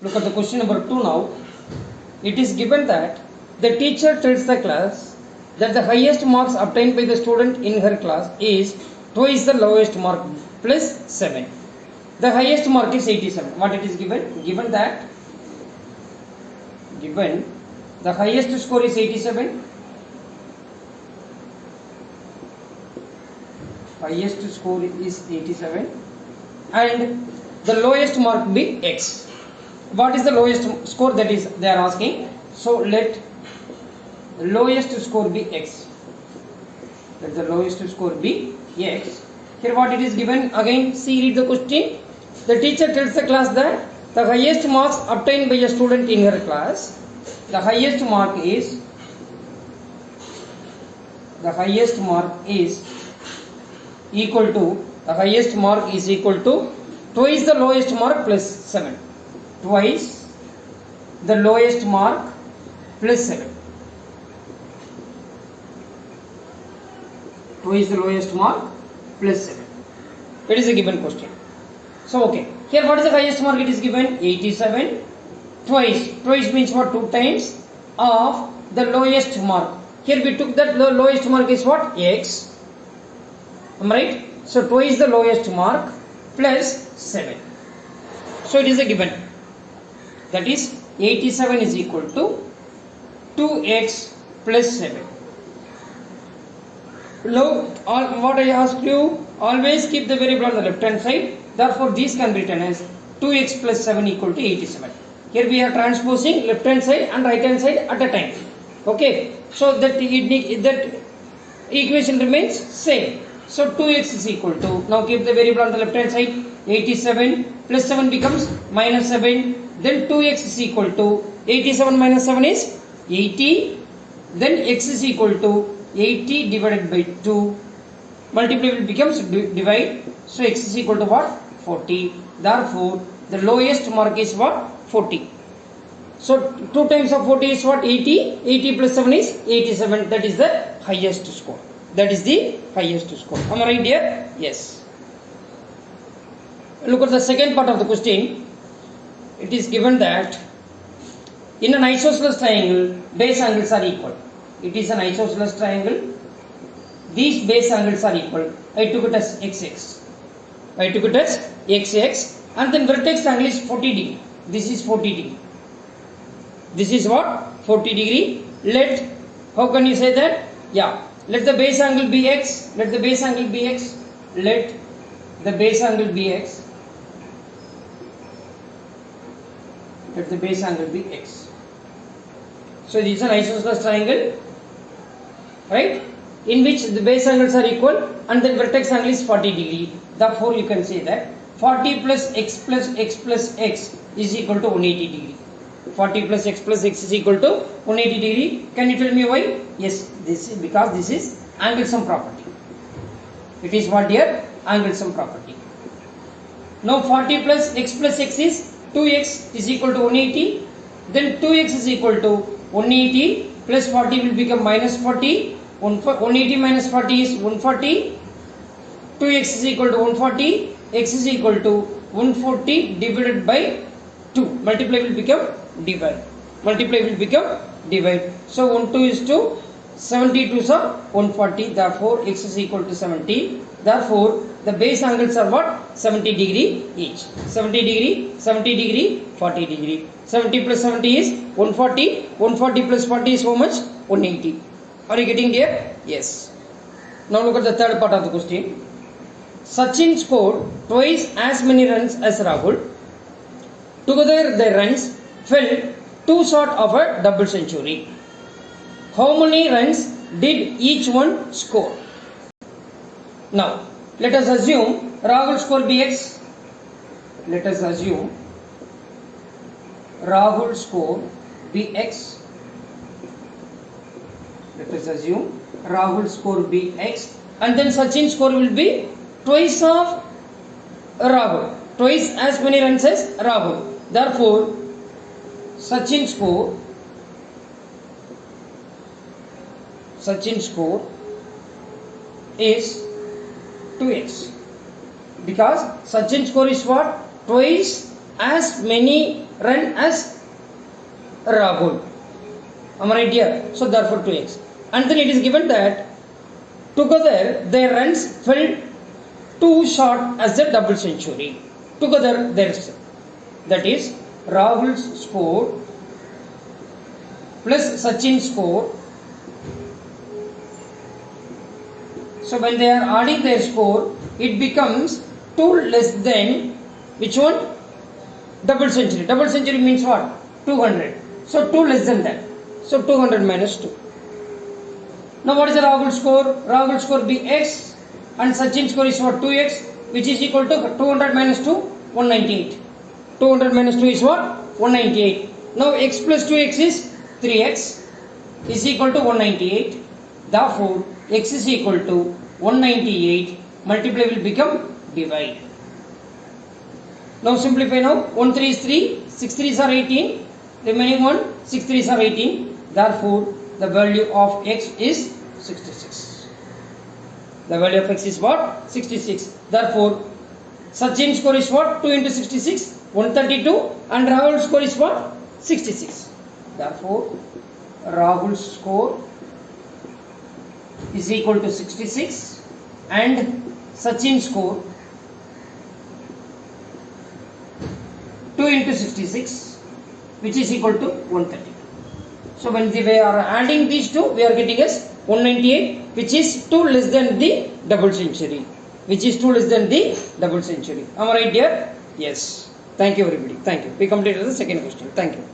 Look at the question number 2 now. It is given that the teacher tells the class that the highest marks obtained by the student in her class is twice the lowest mark plus 7. The highest mark is 87. What it is given? Given the highest score is 87. Highest score is 87 and the lowest mark be X. What is the lowest score that is they are asking? So let the lowest score be X. Let the lowest score be X. Here what it is given, again see, read the question. The teacher tells the class that the highest marks obtained by a student in her class, the highest mark is equal to twice the lowest mark plus 7. Twice the lowest mark plus 7. Twice the lowest mark plus 7. It is a given question. So okay, here what is the highest mark? It is given 87. Twice means what? 2 times of the lowest mark. Here we took that the lowest mark is what? X. Am I right? So twice the lowest mark plus 7. So it is a given. That is 87 is equal to 2x plus 7. Now what I asked you, always keep the variable on the left hand side. Therefore this can be written as 2x plus 7 equal to 87. Here we are transposing left hand side and right hand side at a time. Okay, so that equation remains same. So 2x is equal to, now keep the variable on the left hand side, 87 plus 7 becomes minus 7. Then 2x is equal to 87 minus 7 is 80. Then x is equal to 80 divided by 2. Multiply will becomes divide. So x is equal to what? 40. Therefore the lowest mark is what? 40. So 2 times of 40 is what? 80. 80 plus 7 is 87. That is the highest score. That is the highest score. Am I right here? Yes. Look at the second part of the question. It is given that in an isosceles triangle, base angles are equal. It is an isosceles triangle. These base angles are equal. I took it as XX. And then vertex angle is 40 degree. This is 40 degree. This is what? 40 degree. How can you say that? Yeah. Let the base angle be X. Let the base angle be X. Let the base angle be X. Let the base angle be X. So this is an isosceles triangle, right? In which the base angles are equal and the vertex angle is 40 degree. Therefore you can say that 40 plus x plus x plus x is equal to 180 degree. 40 plus x plus x is equal to 180 degree. Can you tell me why? Yes, this is because this is angle sum property. It is what here? Angle sum property. Now 40 plus x is 2x is equal to 180. Then 2x is equal to 180 plus 40 will become minus 40. 180 minus 40 is 140. 2x is equal to 140. X is equal to 140 divided by 2. Multiply will become divide. So 1 2 is 2. 72 is 140. Therefore x is equal to 70. Therefore the base angles are what? 70 degree each. 70 degree, 70 degree, 40 degree. 70 plus 70 is 140. 140 plus 40 is how much? 180. Are you getting here? Yes. Now look at the third part of the question. Sachin scored twice as many runs as Rahul. Together their runs fell 2 short of a double century. How many runs did each one score? Now let us assume Rahul score be X. Let us assume Rahul score be X. Let us assume Rahul score be X and then Sachin score will be twice of Rahul. Twice as many runs as Rahul. Therefore Sachin score is 2x because Sachin score is what? Twice as many run as Rahul. Am I right here? So therefore 2x. And then it is given that together their runs fell too short as a double century. Together there's, that is Rahul's score plus Sachin's score. So when they are adding their score, it becomes 2 less than which one? Double century. Double century means what? 200. So 2 less than that. So 200 minus 2. Now what is the Rahul score? Rahul score be x and Sachin score is what? 2x, which is equal to 200 minus 2, 198. 200 minus 2 is what? 198. Now x plus 2x is 3x is equal to 198. Therefore x is equal to 198. Multiply will become divide. Now simplify now. 1 3 is 3, 6 3s are 18, remaining 1, 6 3s are 18. Therefore the value of x is 66. The value of x is what? 66. Therefore Sachin's score is what? 2 into 66, 132, and Rahul's score is what? 66. Therefore Rahul's score is equal to 66 and Sachin's score 2 into 66, which is equal to 132. So when we are adding these two, we are getting as 198, which is 2 less than the double century. Which is 2 less than the double century. Am I right here? Yes. Thank you everybody. Thank you. We completed the second question. Thank you.